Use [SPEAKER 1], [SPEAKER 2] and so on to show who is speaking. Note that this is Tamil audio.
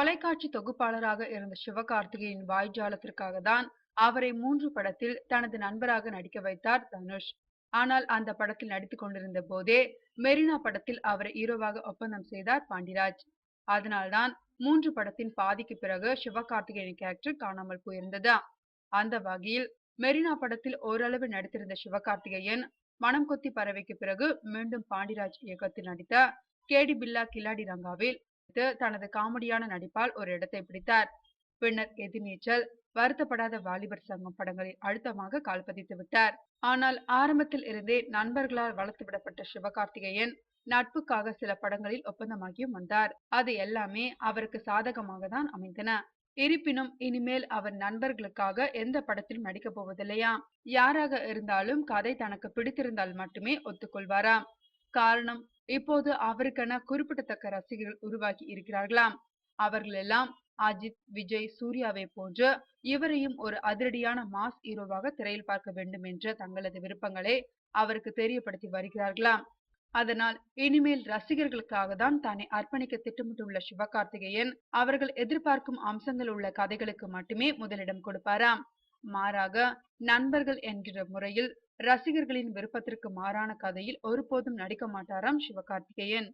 [SPEAKER 1] தொலைக்காட்சி தொகுப்பாளராக இருந்த சிவகார்த்திகேயன் வாய்ஜாலத்திற்காக தான் அவரை 3 படத்தில் தனது நண்பராக நடிக்க வைத்தார் தனுஷ். ஆனால் அந்த படத்தில் நடித்துக் கொண்டிருந்த போதே மெரினா படத்தில் அவரை ஹீரோவாக ஒப்பந்தம் செய்தார் பாண்டிராஜ். அதனால்தான் 3 படத்தின் பாதிக்கு பிறகு சிவகார்த்திகேயன் கேரக்டர் காணாமல் போயிருந்தது. அந்த வகையில் மெரினா படத்தில் ஓரளவு நடித்திருந்த சிவகார்த்திகேயன் மனம் கொத்தி பறவைக்கு பிறகு மீண்டும் பாண்டிராஜ் இயக்கத்தில் நடித்த கேடி பில்லா கில்லாடி ரங்காவில் தனது காமெடியான நடிப்பால் ஒரு இடத்தை பிடித்தார். பின்னர் எதிர்நீச்சல், வருத்தப்படாத வாலிபர் சங்கம் படங்களில் அழுத்தமாக கால் பதித்து விட்டார். ஆனால் ஆரம்பத்தில் இருந்தே நண்பர்களால் வளர்த்து விடப்பட்ட சிவகார்த்திகேயன் நட்புக்காக சில படங்களில் ஒப்பந்தமாகியும் வந்தார். அது எல்லாமே அவருக்கு சாதகமாக தான் அமைந்தன. இருப்பினும் இனிமேல் அவர் நண்பர்களுக்காக எந்த படத்திலும் நடிக்கப் போவதில்லையாம். யாராக இருந்தாலும் கதை தனக்கு பிடித்திருந்தால் மட்டுமே ஒத்துக்கொள்வாராம். காரணம், இப்போது அவருக்கென குறிப்பிடத்தக்க ரசிகர்கள் உருவாகி இருக்கிறார்களாம். அவர்கள் எல்லாம் அஜித், விஜய், சூர்யாவை போன்று இவரையும் ஒரு அதிரடியான மாஸ் ஹீரோவாக திரையில் பார்க்க வேண்டும் என்ற தங்களது விருப்பங்களை அவருக்கு தெரியப்படுத்தி வருகிறார்களாம். அதனால் இனிமேல் ரசிகர்களுக்காக தான் தன்னை அர்ப்பணிக்க திட்டமிட்டுள்ள சிவகார்த்திகேயன் அவர்கள் எதிர்பார்க்கும் அம்சங்கள் உள்ள கதைகளுக்கு மட்டுமே முதலிடம் கொடுப்பாராம். மாறாக நண்பர்கள் என்கிற முறையில் ரசிகர்களின் விருப்பத்திற்கு மாறான கதையில் ஒருபோதும் நடிக்க மாட்டாராம் சிவகார்த்திகேயன்.